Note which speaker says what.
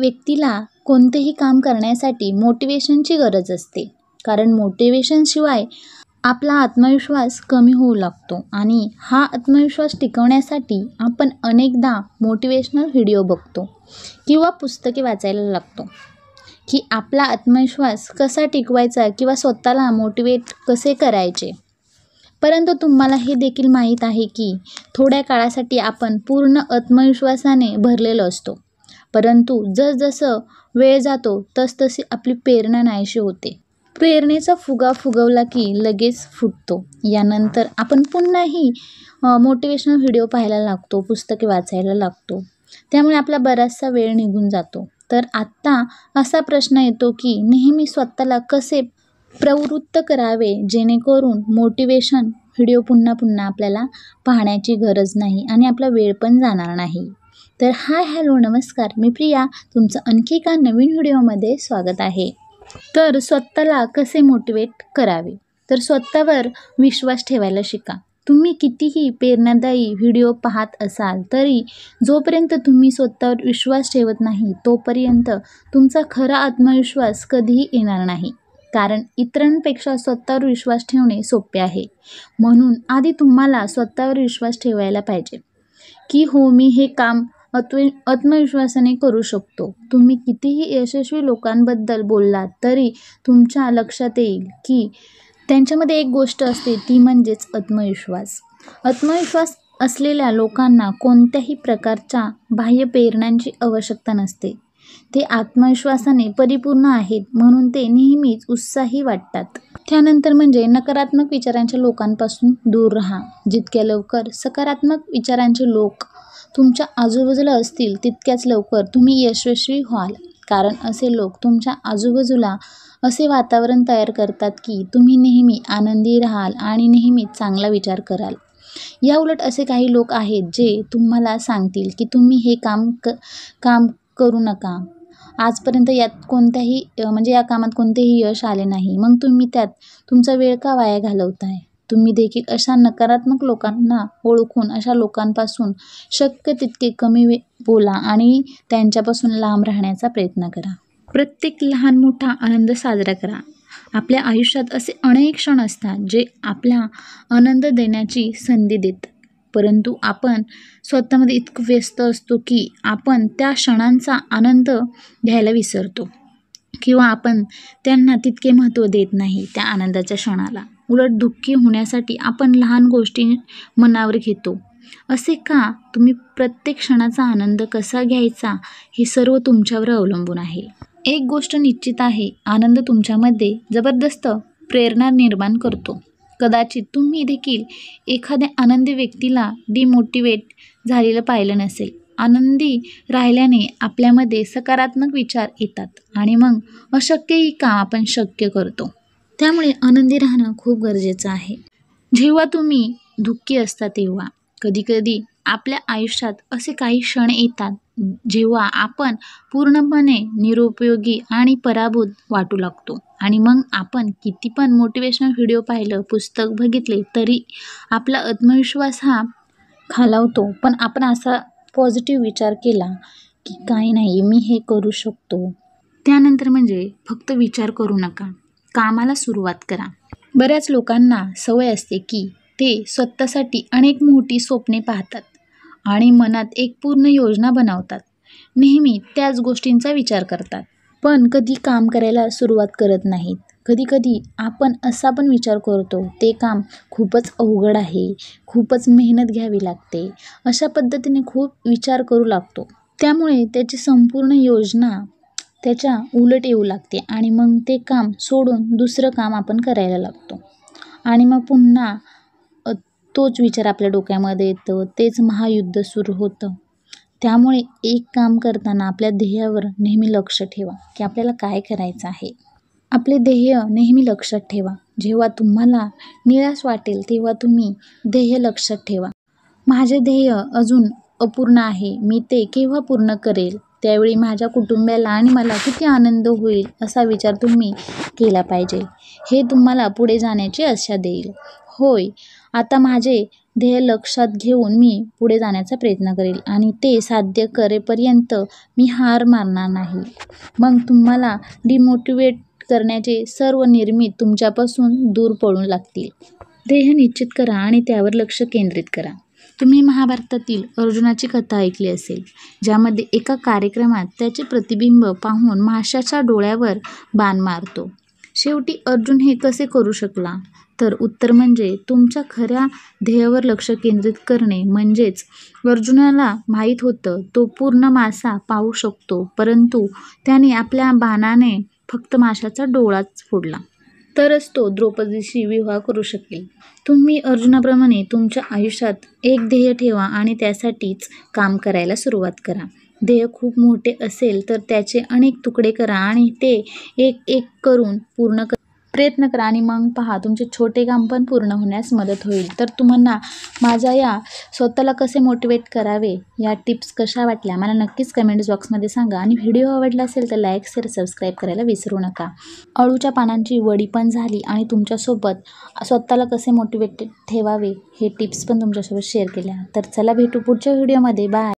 Speaker 1: व्यक्तीला कोणतेही काम करण्यासाठी मोटिवेशनची गरज असते, कारण मोटिवेशनशिवाय आपला आत्मविश्वास कमी होऊ लागतो आणि हा आत्मविश्वास टिकवण्यासाठी आपण अनेकदा मोटिवेशनल व्हिडिओ बघतो किंवा पुस्तके वाचायला लागतो की आपला आत्मविश्वास कसा टिकवायचा किंवा स्वतःला मोटिवेट कसे करायचे. परंतु तुम्हाला हे देखील माहीत आहे की थोड्या काळासाठी आपण पूर्ण आत्मविश्वासाने भरलेलो असतो, परंतु जसजसं वेळ जातो तसतशी आपली प्रेरणा नाहीशी होते. प्रेरणेचा फुगा फुगवला की लगेच फुटतो. यानंतर आपण पुन्हाही मोटिवेशनल व्हिडिओ पाहायला लागतो, पुस्तके वाचायला लागतो. त्यामुळे आपला बराचसा वेळ निघून जातो. तर आत्ता असा प्रश्न येतो की नेहमी स्वतःला कसे प्रवृत्त करावे जेणेकरून मोटिवेशन व्हिडिओ पुन्हा पुन्हा आपल्याला पाहण्याची गरज नाही आणि आपला वेळ पण जाणार नाही. तर हाय हॅलो नमस्कार, मी प्रिया, तुमचं आणखी एका नवीन व्हिडिओमध्ये स्वागत आहे. तर स्वतःला कसे मोटिवेट करावे, तर स्वतःवर विश्वास ठेवायला शिका. तुम्ही कितीही प्रेरणादायी व्हिडिओ पाहत असाल तरी जोपर्यंत तुम्ही स्वतःवर विश्वास ठेवत नाही तोपर्यंत तुमचा खरा आत्मविश्वास कधीही येणार नाही. कारण इतरांपेक्षा स्वतःवर विश्वास ठेवणे सोपे आहे. म्हणून आधी तुम्हाला स्वतःवर विश्वास ठेवायला पाहिजे की हो, मी हे काम आत्मविश्वासाने करू शकतो. तुम्ही कितीही यशस्वी लोकांबद्दल बोललात तरी तुमच्या लक्षात येईल की त्यांच्यामध्ये एक गोष्ट असते, ती म्हणजेच आत्मविश्वास. आत्मविश्वास असलेल्या लोकांना कोणत्याही प्रकारच्या बाह्य प्रेरणांची आवश्यकता नसते. ते आत्मविश्वासाने परिपूर्ण आहेत, म्हणून ते नेहमीच उत्साही वाटतात. त्यानंतर म्हणजे नकारात्मक विचारांच्या लोकांपासून दूर राहा. जितक्या लवकर सकारात्मक विचारांचे लोक तुमच्या आजूबाजूला असतील तितक्याच लवकर तुम्ही यशस्वी व्हाल. कारण असे लोक तुमच्या आजूबाजूला असे वातावरण तयार करतात की तुम्ही नेहमी आनंदी राहाल आणि नेहमीच चांगला विचार कराल. याउलट असे काही लोक आहेत जे तुम्हाला सांगतील की तुम्ही हे काम करू नका, आजपर्यंत या कामात कोणतेही यश आले नाही, मग तुम्ही त्यात तुमचा वेळ का वाया घालवताय. तुम्ही देखील अशा नकारात्मक लोकांना ओळखून अशा लोकांपासून शक्य तितके कमी बोला आणि त्यांच्यापासून लांब राहण्याचा प्रयत्न करा. प्रत्येक लहान मोठा आनंद साजरा करा. आपल्या आयुष्यात असे अनेक क्षण असतात जे आपला आनंद देण्याची संधी देतात, परंतु आपण स्वतःमध्ये इतकं व्यस्त असतो की आपण त्या क्षणांचा आनंद घ्यायला विसरतो किंवा आपण त्यांना तितके महत्त्व देत नाही त्या आनंदाच्या क्षणाला. उलट दुःखी होण्यासाठी आपण लहान गोष्टी मनावर घेतो. असे का? तुम्ही प्रत्येक क्षणाचा आनंद कसा घ्यायचा हे सर्व तुमच्यावर अवलंबून आहे. एक गोष्ट निश्चित आहे, आनंद तुमच्यामध्ये जबरदस्त प्रेरणा निर्माण करतो. कदाचित तुम्ही देखील एखाद्या आनंदी व्यक्तीला डिमोटिवेट झालेलं पाहिलं नसेल. आनंदी राहिल्याने आपल्यामध्ये सकारात्मक विचार येतात आणि मग अशक्यही काम आपण शक्य करतो. त्यामुळे आनंदी राहणं खूप गरजेचं आहे. जेव्हा तुम्ही दुःखी असता तेव्हा कधीकधी आपल्या आयुष्यात असे काही क्षण येतात जेव्हा आपण पूर्णपणे निरुपयोगी आणि पराभूत वाटू लागतो आणि मग आपण किती पण मोटिवेशनल व्हिडिओ पाहिलं, पुस्तक बघितले तरी आपला आत्मविश्वास हा खालावतो. पण आपण असा पॉझिटिव्ह विचार केला की काही नाही, मी हे करू शकतो. त्यानंतर म्हणजे फक्त विचार करू नका, कामाला सुरुवात करा. बऱ्याच लोकांना सवय असते की ते स्वतःसाठी अनेक मोठी स्वप्ने पाहतात आणि मनात एक पूर्ण योजना बनवतात. नेहमी त्याच गोष्टींचा विचार करतात, पण कधी काम करायला सुरुवात करत नाहीत. कधीकधी आपण असा पण विचार करतो, ते काम खूपच अवघड आहे, खूपच मेहनत घ्यावी लागते, अशा पद्धतीने खूप विचार करू लागतो. त्यामुळे त्याची संपूर्ण योजना त्याच्या उलट येऊ लागते आणि मग ते काम सोडून दुसरं काम आपण करायला लागतो आणि मग पुन्हा तोच विचार आपल्या डोक्यामध्ये येतो, तेच महायुद्ध सुरू होतं. त्यामुळे एक काम करताना आपल्या ध्येयावर नेहमी लक्ष ठेवा की आपल्याला काय करायचं आहे. आपले ध्येय नेहमी लक्षात ठेवा. जेव्हा तुम्हाला निराश वाटेल तेव्हा तुम्ही ध्येय लक्षात ठेवा. माझे ध्येय अजून अपूर्ण आहे, मी ते केव्हा पूर्ण करेल, त्यावेळी माझ्या कुटुंबाला आणि मला किती आनंद होईल, असा विचार तुम्ही केला पाहिजे. हे तुम्हाला पुढे जाण्याची आशा देईल. होय, आता माझे ध्येय लक्षात घेऊन मी पुढे जाण्याचा प्रयत्न करेल आणि ते साध्य करेपर्यंत मी हार मानणार नाही. मग तुम्हाला डिमोटिवेट करण्याचे सर्व निर्मित तुमच्यापासून दूर पळून लागतील. ध्येय निश्चित करा आणि त्यावर लक्ष केंद्रित करा. तुम्ही महाभारतातील अर्जुनाची कथा ऐकली असेल, ज्यामध्ये एका कार्यक्रमात त्याचे प्रतिबिंब पाहून माशाच्या डोळ्यावर बाण मारतो. शेवटी अर्जुन हे कसे करू शकला? तर उत्तर म्हणजे तुमच्या खऱ्या ध्येयावर लक्ष केंद्रित करणे. म्हणजेच अर्जुनाला माहीत होतं तो पूर्ण मासा पाहू शकतो, परंतु त्याने आपल्या बाणाने फक्त माशाचा डोळाच फोडला. तरच तो द्रौपदीशी विवाह करू शकेल. तुम्ही अर्जुनाप्रमाणे तुमच्या आयुष्यात एक ध्येय ठेवा आणि त्यासाठीच काम करायला सुरुवात करा. ध्येय खूप मोठे असेल तर त्याचे अनेक तुकडे करा आणि ते एक एक करून पूर्ण प्रयत्न करा आणि मग पहा तुमचे छोटे काम पण पूर्ण होण्यास मदत होईल. तर तुम्हाला माझ्या या स्वतःला कसे मोटिवेट करावे या टिप्स कशा वाटल्या मला नक्कीच कमेंट्स बॉक्समध्ये सांगा आणि व्हिडिओ आवडला असेल तर लाईक, शेअर, सबस्क्राईब करायला विसरू नका. अळूच्या पानांची वडी पण झाली आणि तुमच्यासोबत स्वतःला कसे मोटिवेटेड ठेवावे हे टिप्स पण तुमच्यासोबत शेअर केल्या. तर चला भेटू पुढच्या व्हिडिओमध्ये. बाय.